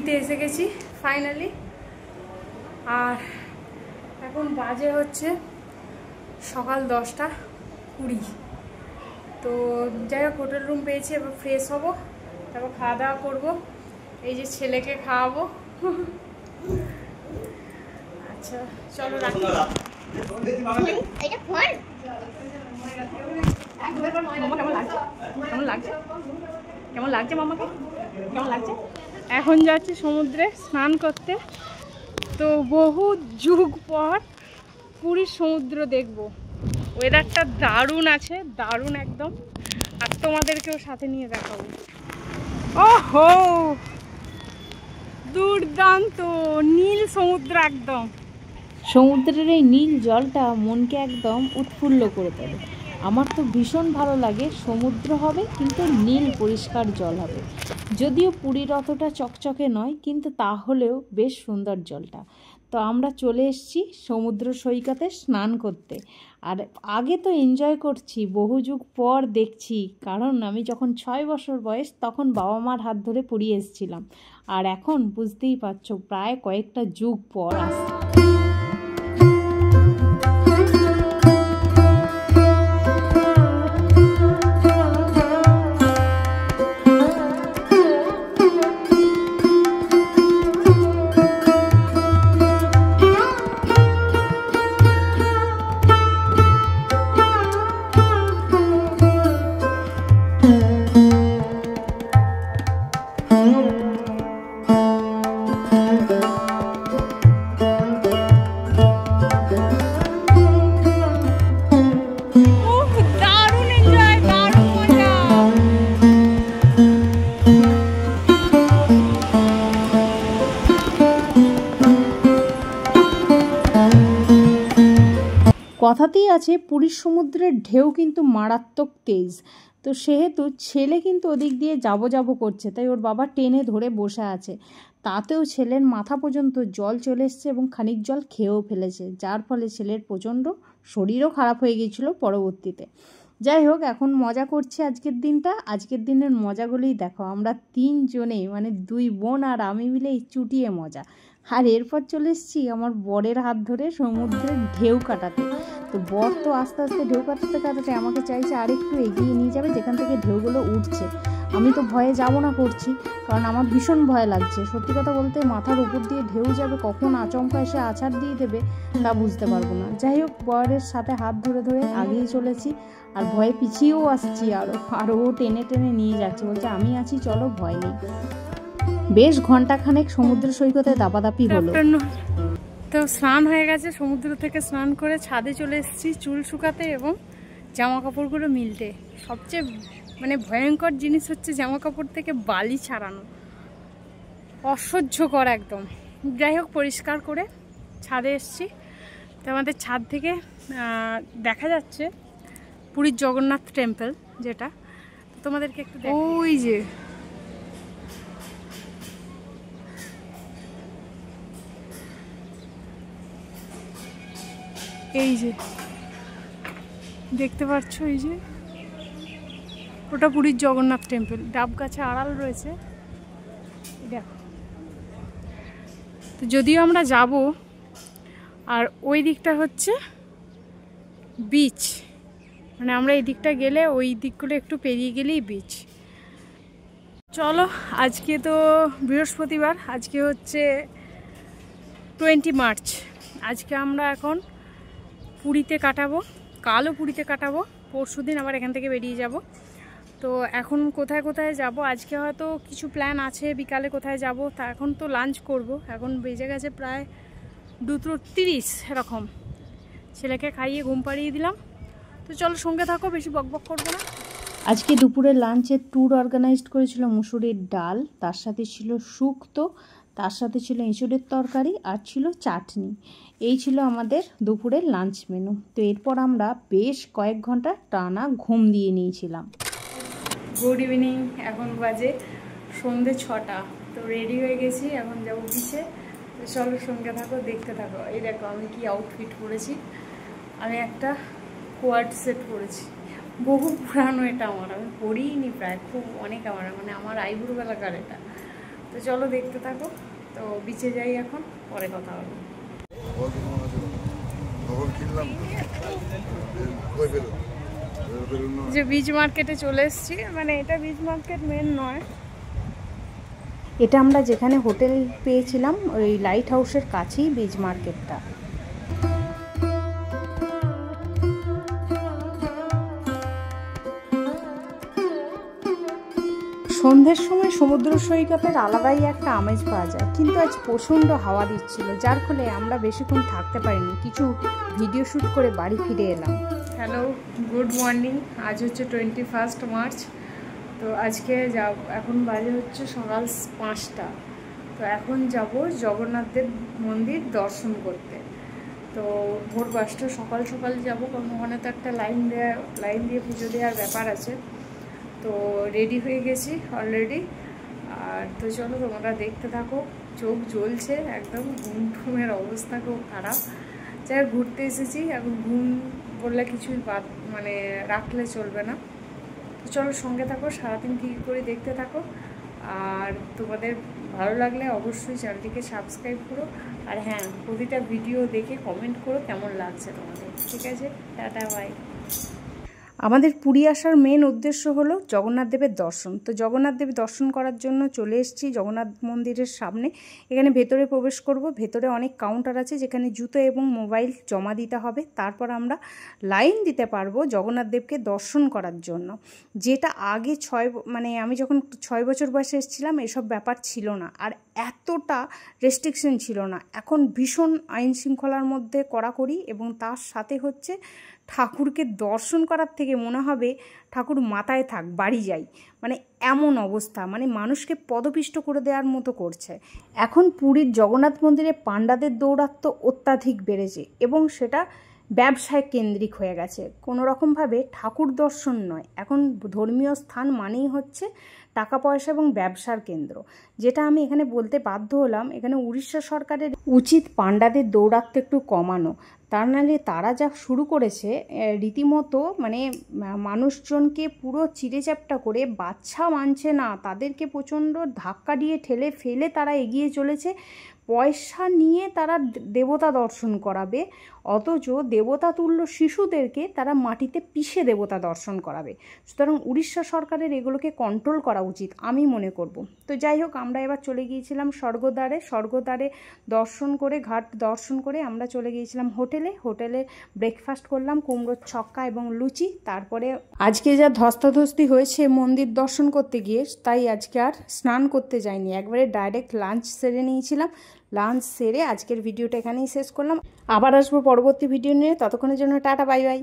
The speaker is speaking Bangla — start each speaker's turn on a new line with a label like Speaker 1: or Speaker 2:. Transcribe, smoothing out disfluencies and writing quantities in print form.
Speaker 1: পুরীতে এসে গেছি ফাইনালি। আর এখন বাজে হচ্ছে সকাল 10:20। তো যাই হোক, হোটেল রুম পেয়েছি, এবার ফ্রেশ হব, তারপর খাওয়া দাওয়া করবো। এই যে ছেলেকে খাওয়াবো। আচ্ছা চলো রাখি। কেমন লাগছে মামাকে? কেমন লাগছে? এখন যাচ্ছি সমুদ্রে স্নান করতে। তো বহু যুগ পর পুরীর সমুদ্র দেখবো। ওয়েদারটা দারুণ আছে, দারুণ একদম। আর তোমাদেরকেও সাথে নিয়ে দেখাবো। ওহো, দুর্দান্ত নীল সমুদ্র একদম।
Speaker 2: সমুদ্রের এই নীল জলটা মনকে একদম উৎফুল্ল করে তোলে। আমার তো ভীষণ ভালো লাগে। সমুদ্র হবে কিন্তু নীল পরিষ্কার জল হবে। যদিও পুরীর অতটা চকচকে নয়, কিন্তু তাহলেও বেশ সুন্দর জলটা। তো আমরা চলে এসেছি সমুদ্র সৈকতে স্নান করতে। আর আগে তো এনজয় করছি, বহু যুগ পর দেখছি। কারণ আমি যখন 6 বছর বয়স তখন বাবা মার হাত ধরে পুরী এসেছিলাম। আর এখন বুঝতেই পারছো প্রায় কয়েকটা যুগ পর আসছে। কথাতেই আছে পুরীর সমুদ্রের ঢেউ কিন্তু মারাত্মক তেজ। তো সেহেতু ছেলে কিন্তু ওদিক দিয়ে যাব করছে, তাই ওর বাবা টেনে ধরে বসে আছে। তাতেও ছেলের মাথা পর্যন্ত জল চলে এসছে এবং খানিক জল খেয়েও ফেলেছে, যার ফলে ছেলের প্রচণ্ড শরীরও খারাপ হয়ে গিয়েছিল পরবর্তীতে। যাই হোক, এখন মজা করছি আজকের দিনটা। আজকের দিনের মজাগুলোই দেখো, আমরা 3 জনেই মানে 2 বোন আর আমি মিলে চুটিয়ে মজা। আর এরপর চলে এসেছি আমার বরের হাত ধরে সমুদ্রের ঢেউ কাটাতে। তো বর তো আস্তে আস্তে ঢেউ কাটাতে কাটাতে আমাকে চাইছে আর একটু এগিয়ে নিয়ে যাবে যেখান থেকে ঢেউগুলো উঠছে। আমি তো ভয়ে যাব না করছি, কারণ আমার ভীষণ ভয় লাগছে। সত্যি কথা বলতে, মাথার উপর দিয়ে ঢেউ যাবে, কখন আচমকা এসে আছাড় দিয়ে দেবে তা বুঝতে পারবো না। যাই হোক, বরের সাথে হাত ধরে ধরে আগিয়ে চলেছি, আর ভয়ে পিছিয়েও আসছি আর ও টেনে টেনে নিয়ে যাচ্ছে, বলছে আমি আছি, চলো, ভয় নেই। বেশ ঘন্টাখানেক সমুদ্র সৈকতে দাপাদাপি হলো।
Speaker 1: তো স্নান হয়ে গেছে, সমুদ্র থেকে স্নান করে ছাদে চলে এসেছি চুল শুকাতে এবং জামা কাপড়গুলো মিলতে। সবচেয়ে মানে ভয়ঙ্কর জিনিস হচ্ছে জামা কাপড় থেকে বালি ছাড়ানো, অসহ্যকর একদম। যাই হোক, পরিষ্কার করে ছাদে এসেছি। তো আমাদের ছাদ থেকে দেখা যাচ্ছে পুরীর জগন্নাথ টেম্পল, যেটা তোমাদেরকে একটু ওই যে এই যে দেখতে পাচ্ছ, এই যে ওটা পুরীর জগন্নাথ টেম্পল। ডাব গাছে আড়াল রয়েছে, দেখো। তো যদিও আমরা যাব, আর ওই দিকটা হচ্ছে বিচ, মানে আমরা এই দিকটা গেলে ওই দিকগুলো একটু পেরিয়ে গেলেই বিচ। চলো, আজকে তো বৃহস্পতিবার, আজকে হচ্ছে 20 মার্চ। আজকে আমরা এখন পুরীতে কাটাবো, কালও পুরীতে কাটাবো, পরশুদিন আবার এখান থেকে বেরিয়ে যাব। তো এখন কোথায় কোথায় যাব, আজকে হয়তো কিছু প্ল্যান আছে, বিকালে কোথায় যাব। তা এখন তো লাঞ্চ করব, এখন বেজে গেছে প্রায় 2:30 এরকম। ছেলেকে খাইয়ে ঘুম পাড়িয়ে দিলাম। তো চলো সঙ্গে থাকো, বেশি বকবক করবো না।
Speaker 2: আজকে দুপুরে লাঞ্চের ট্যুর অর্গানাইজড করেছিল মুসুরির ডাল, তার সাথে ছিল শুক্তো, তার সাথে ছিল এঁচুড়ের তরকারি, আর ছিল চাটনি। এই ছিল আমাদের দুপুরের লাঞ্চ মেনু। তো এরপর আমরা বেশ কয়েক ঘন্টা টানা ঘুম দিয়ে নিয়েছিলাম।
Speaker 1: গুড ইভিনিং, এখন বাজে সন্ধ্যে 6টা। তো রেডি হয়ে গেছি, এখন যাবো বিচে। তো চলো সঙ্গে থাকো, দেখতে থাকো। এই দেখো আমি কি আউটফিট পরেছি। আমি একটা কোয়াড সেট পরেছি, বহু পুরানো এটা আমার, আমি পরিনি প্রায়, খুব অনেক আমার মানে আমার আইবুড়ো বেলাকার এটা। তো চলো দেখতে থাকো। তো বিচে যাই এখন, পরে কথা হবে। যে বীজ মার্কেটে চলে এসেছি, মানে এটা বীজ মার্কেট মেন নয়,
Speaker 2: এটা আমরা যেখানে হোটেল পেয়েছিলাম ওই লাইট হাউসের কাছেই বীজ মার্কেটটা। সন্ধ্যের সময় সমুদ্র সৈকতের আলাদাই একটা আমেজ পাওয়া যায়, কিন্তু আজ প্রচণ্ড হাওয়া দিচ্ছিল, যার ফলে আমরা বেশিক্ষণ থাকতে পারিনি, কিছু ভিডিও শ্যুট করে বাড়ি ফিরে এলাম।
Speaker 1: Hello, good morning. আজ হচ্ছে 21 মার্চ। তো আজকে এখন বাজে হচ্ছে সকাল 5টা। তো এখন যাব জগন্নাথদেব মন্দির দর্শন করতে। তো ভোর 5টা সকাল সকাল যাবো, কারণ ওখানে তো একটা লাইন দিয়ে পুজো দেওয়ার ব্যাপার আছে। তো রেডি হয়ে গেছি অলরেডি। আর তো চলো তোমরা দেখতে থাকো। চোখ জ্বলছে একদম, ঘুমের অবস্থা খুব খারাপ। যাই ঘুরতে এসেছি, এখন ঘুম বললে কিছুই মানে রাখলে চলবে না। তো চলো সঙ্গে থাকো, সারাদিন কী করে দেখতে থাকো। আর তোমাদের ভালো লাগলে অবশ্যই চ্যানেলটিকে সাবস্ক্রাইব করো। আর হ্যাঁ, প্রতিটা ভিডিও দেখে কমেন্ট করো কেমন লাগছে তোমাদের। ঠিক আছে, টাটা, বাই।
Speaker 2: আমাদের পুরী আসার মেন উদ্দেশ্য হলো জগন্নাথ দেবের দর্শন। তো জগন্নাথ দেবের দর্শন করার জন্য চলে এসেছি জগন্নাথ মন্দিরের সামনে। এখানে ভেতরে প্রবেশ করব। ভেতরে অনেক কাউন্টার আছে যেখানে জুতো এবং মোবাইল জমা দিতে হবে, তারপর আমরা লাইন দিতে পারবো জগন্নাথ দেবকে দর্শন করার জন্য। যেটা আগে আমি যখন 6 বছর বয়সে এসেছিলাম এসব ব্যাপার ছিল না, আর এতটা রেস্ট্রিকশন ছিল না। এখন ভীষণ আইন শৃঙ্খলার মধ্যে কড়াকড়ি, এবং তার সাথে হচ্ছে ঠাকুরকে দর্শন করার থেকে মনে হবে ঠাকুর মাথায় থাক, বাড়ি যাই, মানে এমন অবস্থা, মানে মানুষকে পদপিষ্ট করে দেওয়ার মতো করছে। এখন পুরীর জগন্নাথ মন্দিরে পাণ্ডাদের দৌরাত্ম্য অত্যাধিক বেড়েছে, এবং সেটা ব্যবসায় কেন্দ্রিক হয়ে গেছে। কোনো রকমভাবে ঠাকুর দর্শন নয়, এখন ধর্মীয় স্থান মানেই হচ্ছে টাকা পয়সা এবং ব্যবসার কেন্দ্র। যেটা আমি এখানে বলতে বাধ্য হলাম, এখানে উড়িষ্যা সরকারের উচিত পাণ্ডাদের দৌরাত্ম্য একটু কমানো। তার নাহলে তারা যা শুরু করেছে রীতিমতো, মানে মানুষজনকে পুরো চিড়েচ্যাপ্টা করে, বাচ্চা মানছে না, তাদেরকে প্রচণ্ড ধাক্কা দিয়ে ঠেলে ফেলে তারা এগিয়ে চলেছে। পয়সা নিয়ে তারা দেবতা দর্শন করাবে, অথচ দেবতা তুল্য শিশুদেরকে তারা মাটিতে পিষে দেবতা দর্শন করাবে। সুতরাং উড়িষ্যা সরকারের এগুলোকে কন্ট্রোল করা উচিত আমি মনে করব। তো যাই হোক, আমরা এবার চলে গিয়েছিলাম স্বর্গদ্বারে দর্শন করে, ঘাট দর্শন করে আমরা চলে গিয়েছিলাম হোটেলে ব্রেকফাস্ট করলাম, কুমড়োর ছক্কা এবং লুচি। তারপরে আজকে যা ধস্তাধস্তি হয়েছে মন্দির দর্শন করতে গিয়ে, তাই আজকে আর স্নান করতে যাইনি, একবারে ডাইরেক্ট লাঞ্চ সেরে নিয়েছিলাম। লাঞ্চ সেরে আজকের ভিডিওটা এখানেই শেষ করলাম। আবার আসবো পরবর্তী ভিডিও নিয়ে, ততক্ষণের জন্য টাটা, বাই বাই।